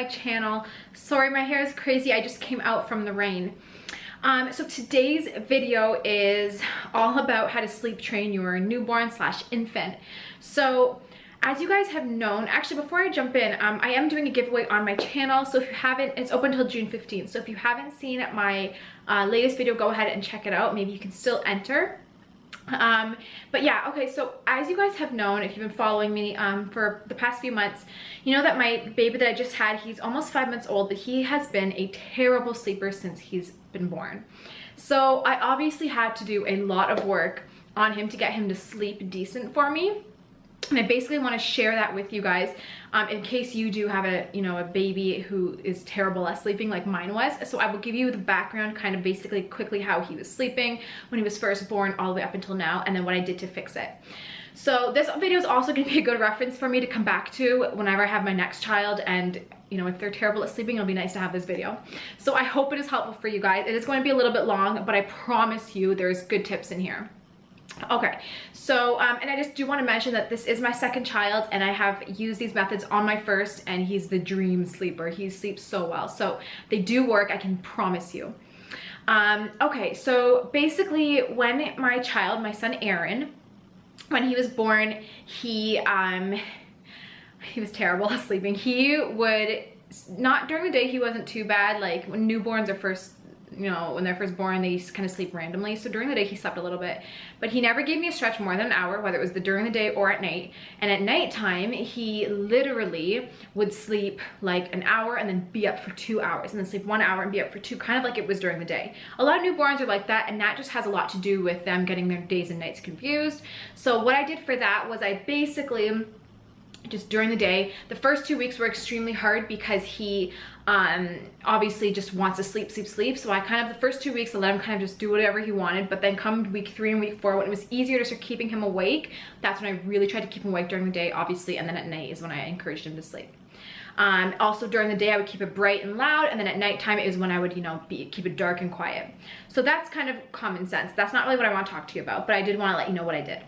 channel. Sorry, my hair is crazy. I just came out from the rain. So today's video is all about how to sleep train your newborn / infant. So as you guys have known, actually before I jump in, I am doing a giveaway on my channel. So if you haven't, it's open until June 15th. So if you haven't seen my latest video, go ahead and check it out. Maybe you can still enter. But yeah, okay, so as you guys have known, if you've been following me for the past few months, you know that my baby that I just had, he's almost 5 months old, but he has been a terrible sleeper since he's been born. So I obviously had to do a lot of work on him to get him to sleep decent for me. And I basically want to share that with you guys in case you do have a baby who is terrible at sleeping like mine was. So I will give you the background, kind of basically quickly how he was sleeping when he was first born all the way up until now, and then what I did to fix it. So this video is also going to be a good reference for me to come back to whenever I have my next child, and if they're terrible at sleeping, it'll be nice to have this video. So I hope it is helpful for you guys. It is going to be a little bit long, but I promise you there's good tips in here. Okay, so and I just do want to mention that this is my second child, and I have used these methods on my first, and he's the dream sleeper. He sleeps so well, so they do work, I can promise you. Okay, so basically when my child, my son Aaron, when he was born, he was terrible at sleeping. He would, not during the day he wasn't too bad, like when newborns are first, when they're first born, they kind of sleep randomly. So during the day he slept a little bit, but he never gave me a stretch more than an hour, whether it was during the day or at night. And at nighttime, he literally would sleep like an hour and then be up for 2 hours, and then sleep 1 hour and be up for 2, kind of like it was during the day. A lot of newborns are like that, and that just has a lot to do with them getting their days and nights confused. So what I did for that was I basically, just during the day, the first 2 weeks were extremely hard because he obviously just wants to sleep. So I kind of, the first 2 weeks, I let him kind of just do whatever he wanted. But then come week 3 and week 4, when it was easier to start keeping him awake, that's when I really tried to keep him awake during the day, obviously, and then at night is when I encouraged him to sleep. Also during the day I would keep it bright and loud, and then at nighttime is when I would keep it dark and quiet. So that's kind of common sense. That's not really what I want to talk to you about, but I did want to let you know what I did.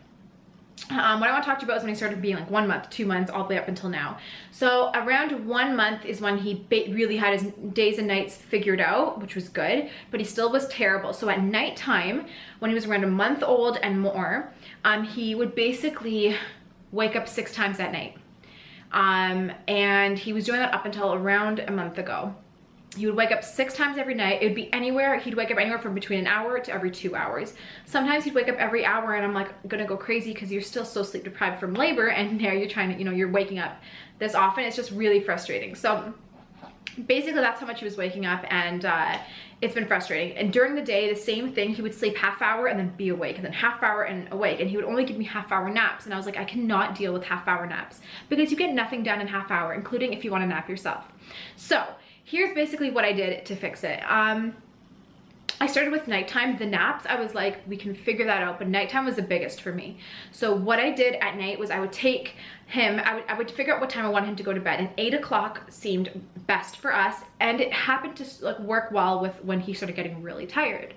What I want to talk to you about is when he started being like 1 month, 2 months, all the way up until now. So around 1 month is when he really had his days and nights figured out, which was good, but he still was terrible. So at nighttime, when he was around 1 month old and more, he would basically wake up 6 times at night. And he was doing that up until around a month ago. He would wake up 6 times every night. It would be anywhere, he'd wake up anywhere from between an hour to every 2 hours. Sometimes he'd wake up every hour, and I'm like gonna go crazy because you're still so sleep deprived from labor, and now you're trying to, you're waking up this often. It's just really frustrating. So basically that's how much he was waking up, and it's been frustrating. And during the day, the same thing, he would sleep half hour and then be awake, and then half hour and awake, and he would only give me half-hour naps. And I was like, I cannot deal with half-hour naps because you get nothing done in half hour, including if you want to nap yourself. So here's basically what I did to fix it. I started with nighttime. The naps, I was like, we can figure that out, but nighttime was the biggest for me. So what I did at night was I would take him, I would figure out what time I wanted him to go to bed, and 8 o'clock seemed best for us, and it happened to work well with when he started getting really tired.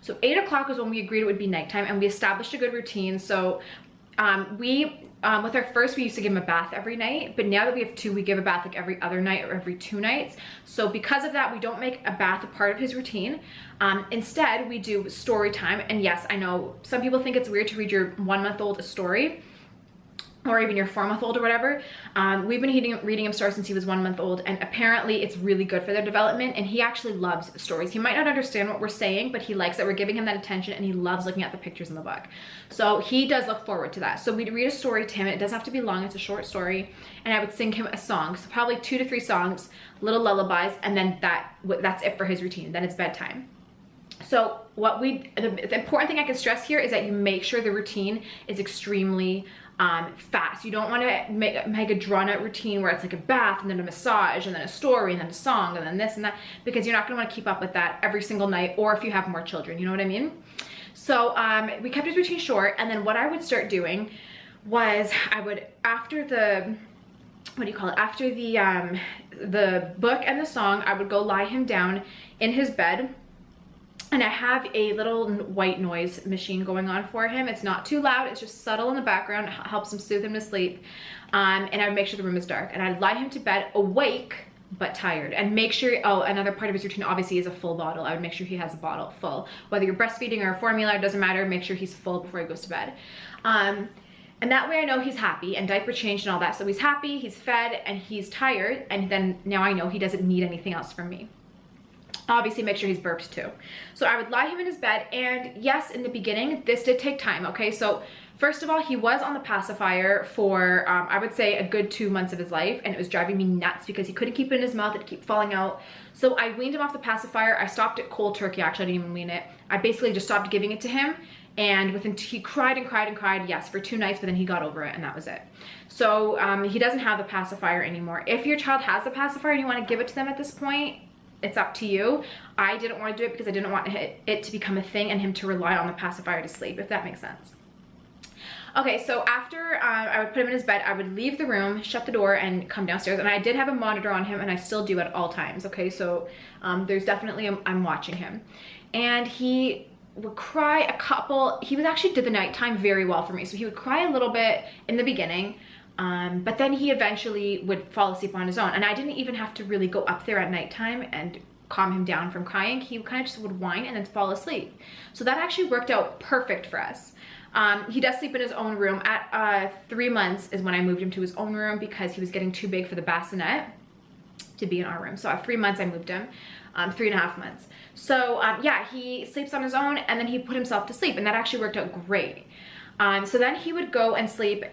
So 8 o'clock was when we agreed it would be nighttime, and we established a good routine. So with our first, we used to give him a bath every night, but now that we have 2, we give a bath like every other night or every 2 nights. So because of that, we don't make a bath a part of his routine. Instead, we do story time. And yes, I know some people think it's weird to read your 1-month-old a story, or even your 4-month-old or whatever. We've been reading him stories since he was 1 month old, and apparently it's really good for their development, and he actually loves stories. He might not understand what we're saying, but he likes that we're giving him that attention, and he loves looking at the pictures in the book. So he does look forward to that. So we'd read a story to him. It doesn't have to be long, it's a short story, and I would sing him a song. So probably 2 to 3 songs, little lullabies, and then that's it for his routine. Then it's bedtime. So the important thing I can stress here is that you make sure the routine is extremely fast. You don't want to make a drawn out routine where it's like a bath and then a massage and then a story and then a song and then this and that, because you're not going to want to keep up with that every single night, or if you have more children, you know what I mean? So we kept his routine short, and then what I would start doing was I would, after the after the book and the song, I would go lie him down in his bed. And I have a little white noise machine going on for him. It's not too loud, it's just subtle in the background. It helps him soothe him to sleep. And I would make sure the room is dark. And I'd lie him to bed awake but tired. And make sure, oh, another part of his routine obviously is a full bottle. I would make sure he has a bottle full. Whether you're breastfeeding or a formula, it doesn't matter. Make sure he's full before he goes to bed. And that way I know he's happy, and diaper changed and all that. So he's happy, he's fed, and he's tired. And then now I know he doesn't need anything else from me. Obviously make sure he's burped too. So I would lie him in his bed, and yes, in the beginning, this did take time, okay? So first of all, he was on the pacifier for, I would say, a good 2 months of his life, and it was driving me nuts because he couldn't keep it in his mouth, it'd keep falling out. So I weaned him off the pacifier. I stopped it cold turkey, actually, I didn't even wean it. I basically just stopped giving it to him, and he cried and cried and cried, yes, for 2 nights, but then he got over it, and that was it. So he doesn't have the pacifier anymore. If your child has the pacifier and you want to give it to them at this point, it's up to you. I didn't want to do it because I didn't want it to become a thing and him to rely on the pacifier to sleep, if that makes sense. Okay, so after I would put him in his bed, I would leave the room, shut the door, and come downstairs. And I did have a monitor on him, and I still do at all times, okay? So there's definitely, I'm watching him. And he would cry he actually did the nighttime very well for me. So he would cry a little bit in the beginning, but then he eventually would fall asleep on his own. And I didn't even have to really go up there at nighttime and calm him down from crying. He kind of just would whine and then fall asleep. So that actually worked out perfect for us. He does sleep in his own room. At 3 months is when I moved him to his own room because he was getting too big for the bassinet to be in our room. So at 3 months I moved him, 3.5 months. So yeah, he sleeps on his own, and then he put himself to sleep, and that actually worked out great. So then he would go and sleep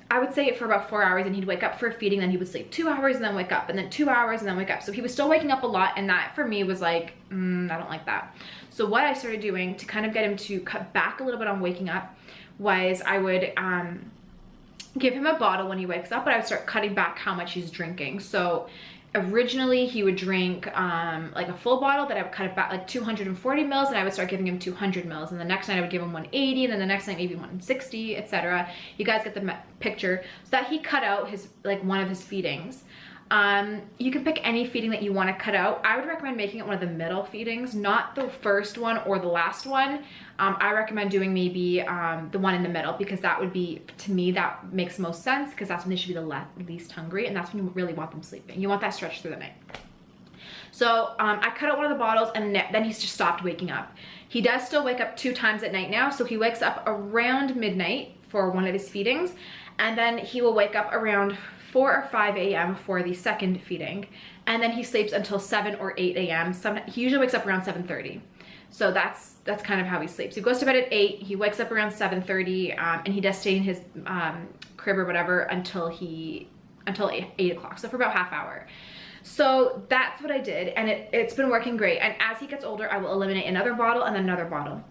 I would say for about 4 hours, and he'd wake up for a feeding, then he would sleep 2 hours and then wake up, and then 2 hours and then wake up. So he was still waking up a lot, and that for me was like, I don't like that. So what I started doing to kind of get him to cut back a little bit on waking up was I would give him a bottle when he wakes up, but I would start cutting back how much he's drinking. So originally he would drink like a full bottle, but I would cut it back like 240 mils, and I would start giving him 200 mils, and the next night I would give him 180, and then the next night maybe 160, etc. You guys get the picture. So that he cut out his one of his feedings. You can pick any feeding that you want to cut out. I would recommend making it one of the middle feedings, not the first one or the last one. I recommend doing maybe the one in the middle, because that would be, to me, that makes most sense, because that's when they should be the least hungry, and that's when you really want them sleeping. You want that stretch through the night. So I cut out one of the bottles, and then he's just stopped waking up. He does still wake up 2 times at night now, so he wakes up around midnight for one of his feedings, and then he will wake up around 4 or 5 a.m. for the second feeding, and then he sleeps until 7 or 8 a.m. He usually wakes up around 7:30. So that's kind of how he sleeps. He goes to bed at 8, he wakes up around 7:30, and he does stay in his crib or whatever until 8 o'clock, so for about half hour. So that's what I did, and it's been working great. And as he gets older, I will eliminate another bottle and then another bottle.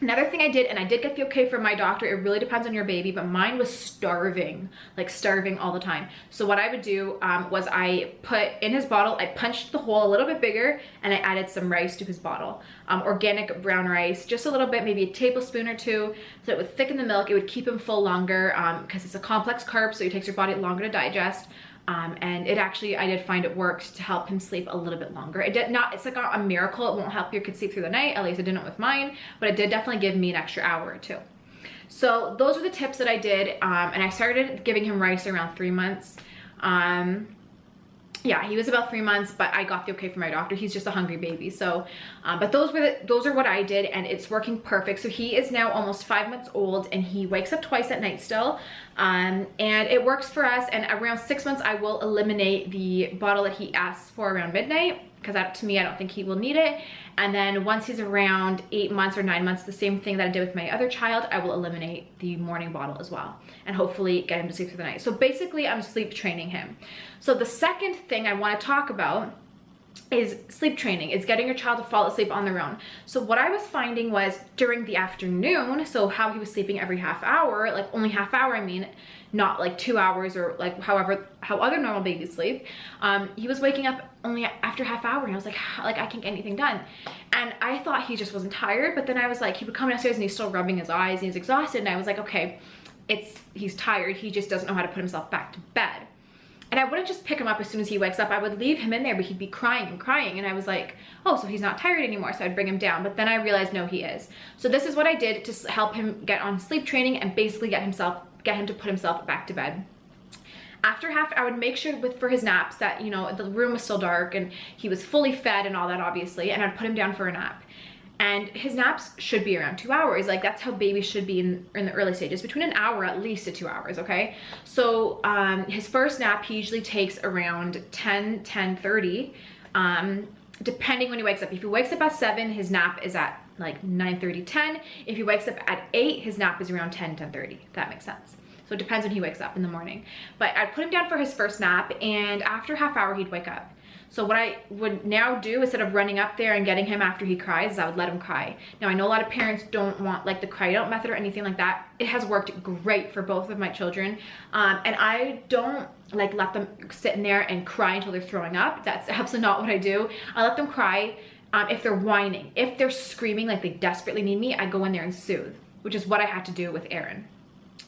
Another thing I did, and I did get the okay from my doctor, it really depends on your baby, but mine was starving, like starving all the time. So what I would do was I put in his bottle, I punched the hole a little bit bigger, and I added some rice to his bottle. Organic brown rice, just a little bit, maybe a tablespoon or 2, so it would thicken the milk. It would keep him full longer because it's a complex carb, so it takes your body longer to digest. And it actually, I did find it worked to help him sleep a little bit longer. It did not, it's like a miracle. It won't help your kid sleep through the night. At least it didn't with mine, but it did definitely give me an extra hour or 2. So those are the tips that I did. And I started giving him rice around 3 months. Yeah, he was about 3 months, but I got the okay from my doctor. He's just a hungry baby. So, but those are what I did, and it's working perfect. So he is now almost 5 months old, and he wakes up twice at night still. And it works for us. And around 6 months, I will eliminate the bottle that he asks for around midnight, because to me, I don't think he will need it. And then once he's around 8 months or 9 months, the same thing that I did with my other child, I will eliminate the morning bottle as well, and hopefully get him to sleep through the night. So basically, I'm sleep training him. So the second thing I want to talk about is sleep training, is getting your child to fall asleep on their own. So what I was finding was during the afternoon, so how he was sleeping every half hour, like only half hour, I mean, not like 2 hours or like how other normal babies sleep, he was waking up only after half hour, and I was like I can't get anything done. And I thought he just wasn't tired, but then I was like, he would come downstairs and he's still rubbing his eyes and he's exhausted, and I was like, okay, he's tired, he just doesn't know how to put himself back to bed. And I wouldn't just pick him up as soon as he wakes up. I would leave him in there, but he'd be crying and crying. And I was like, oh, so he's not tired anymore. So I'd bring him down. But then I realized, no, he is. So this is what I did to help him get on sleep training and basically get him to put himself back to bed. After half, I would make sure for his naps that, you know, the room was still dark and he was fully fed and all that, obviously, and I'd put him down for a nap. And his naps should be around 2 hours. Like, that's how babies should be in the early stages, between an hour at least to 2 hours, okay? So his first nap, he usually takes around 10:30, depending when he wakes up. If he wakes up at 7, his nap is at like 9:30, 10. If he wakes up at 8, his nap is around 10:30, if that makes sense. So it depends when he wakes up in the morning. But I'd put him down for his first nap, and after half hour, he'd wake up. So what I would now do, instead of running up there and getting him after he cries, is I would let him cry. Now, I know a lot of parents don't want like the cry out method or anything like that. It has worked great for both of my children. And I don't like let them sit in there and cry until they're throwing up. That's absolutely not what I do. I let them cry if they're whining. If they're screaming like they desperately need me, I go in there and soothe, which is what I had to do with Aaron.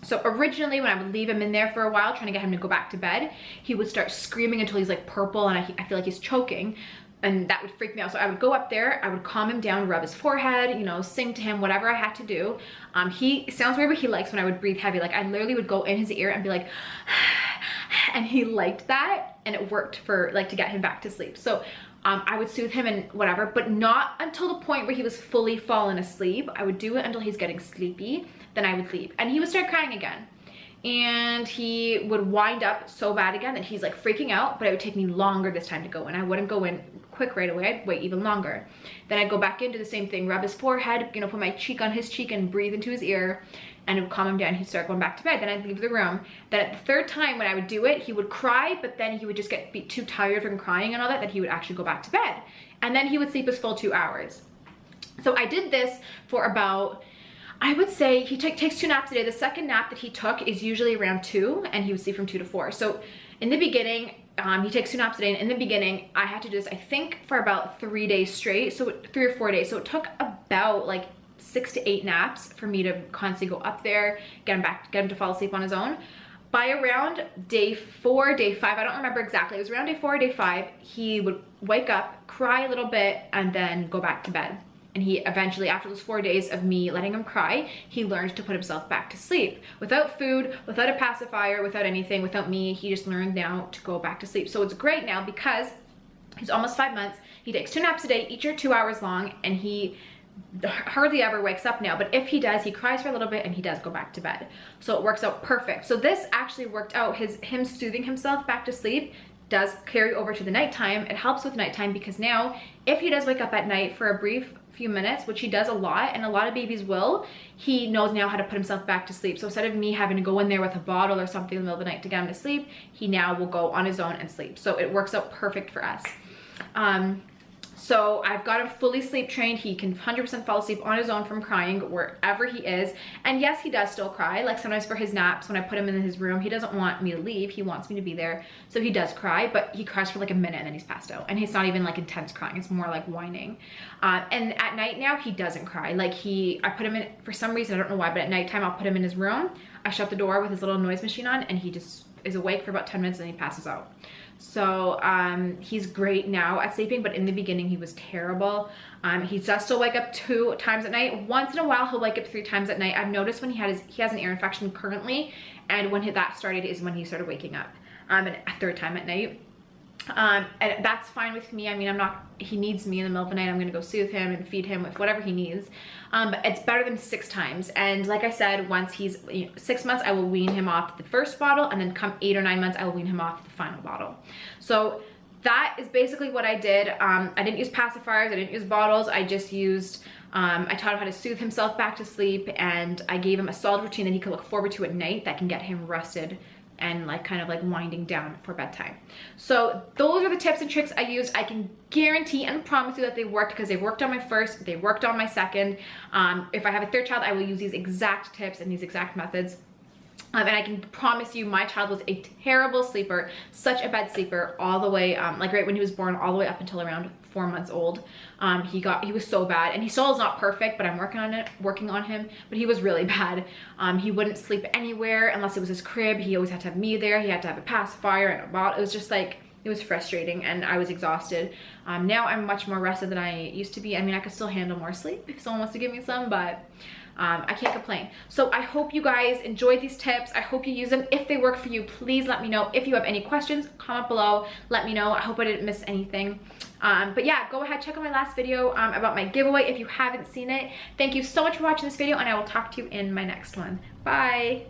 So originally, when I would leave him in there for a while, trying to get him to go back to bed, he would start screaming until he's like purple and I feel like he's choking, and that would freak me out. So I would go up there, I would calm him down, rub his forehead, you know, sing to him, whatever I had to do. He sounds weird, but he likes when I would breathe heavy. Like, I literally would go in his ear and be like, and he liked that, and it worked for like to get him back to sleep. So I would soothe him and whatever, but not until the point where he was fully fallen asleep. I would do it until he's getting sleepy, then I would leave. And he would start crying again. And he would wind up so bad again that he's like freaking out, but it would take me longer this time to go in. I wouldn't go in quick right away, I'd wait even longer. Then I'd go back into the same thing, rub his forehead, you know, put my cheek on his cheek and breathe into his ear, and it would calm him down. He'd start going back to bed. Then I'd leave the room. Then at the third time when I would do it, he would cry, but then he would just be too tired from crying and all that he would actually go back to bed. And then he would sleep his full 2 hours. So I did this for about, I would say he takes 2 naps a day. The second nap that he took is usually around 2, and he would sleep from 2 to 4. So in the beginning, he takes 2 naps a day, and in the beginning, I had to do this, I think, for about 3 days straight, so 3 or 4 days. So it took about like 6 to 8 naps for me to constantly go up there, get him to fall asleep on his own. By around day 4, day 5, I don't remember exactly, it was around day 4 or day 5, he would wake up, cry a little bit, and then go back to bed. And he eventually, after those 4 days of me letting him cry, he learned to put himself back to sleep. Without food, without a pacifier, without anything, without me, he just learned now to go back to sleep. So it's great now because he's almost 5 months. He takes 2 naps a day, each are 2 hours long, and he hardly ever wakes up now. But if he does, he cries for a little bit and he does go back to bed. So it works out perfect. So this actually worked out. Him soothing himself back to sleep does carry over to the nighttime. It helps with nighttime because now if he does wake up at night for a brief few minutes, which he does a lot, and a lot of babies will, he knows now how to put himself back to sleep. So instead of me having to go in there with a bottle or something in the middle of the night to get him to sleep, he now will go on his own and sleep. So it works out perfect for us. So I've got him fully sleep trained. He can 100% fall asleep on his own from crying wherever he is. And yes, he does still cry. Like sometimes for his naps, when I put him in his room, he doesn't want me to leave. He wants me to be there. So he does cry, but he cries for like a minute and then he's passed out. And he's not even like intense crying. It's more like whining. And at night now, he doesn't cry. Like I put him in, for some reason, I don't know why, but at nighttime, I'll put him in his room. I shut the door with his little noise machine on, and he just is awake for about 10 minutes and then he passes out. So he's great now at sleeping, but in the beginning he was terrible. He does still wake up 2 times at night. Once in a while he'll wake up 3 times at night. I've noticed when he has an ear infection currently, and when that started is when he started waking up a 3rd time at night. And that's fine with me. I mean, he needs me in the middle of the night. I'm gonna go soothe him and feed him with whatever he needs. But it's better than 6 times. And like I said, once he's 6 months, I will wean him off the first bottle, and then come 8 or 9 months, I will wean him off the final bottle. So that is basically what I did. I didn't use pacifiers, I didn't use bottles. I just used, I taught him how to soothe himself back to sleep, and I gave him a solid routine that he could look forward to at night that can get him rested and like kind of like winding down for bedtime. So those are the tips and tricks I used. I can guarantee and promise you that they worked, because they worked on my first, they worked on my second. If I have a 3rd child, I will use these exact tips and these exact methods. And I can promise you my child was a terrible sleeper, such a bad sleeper all the way, like right when he was born, all the way up until around 4 months old. He was so bad, and he still is not perfect, but I'm working on him, but he was really bad. He wouldn't sleep anywhere unless it was his crib. He always had to have me there. He had to have a pacifier and a bottle. It was just like, it was frustrating and I was exhausted. Now I'm much more rested than I used to be. I mean, I could still handle more sleep if someone wants to give me some, but I can't complain. So I hope you guys enjoyed these tips. I hope you use them. If they work for you, please let me know. If you have any questions, comment below, let me know. I hope I didn't miss anything. But yeah, go ahead, check out my last video about my giveaway if you haven't seen it. Thank you so much for watching this video, and I will talk to you in my next one. Bye.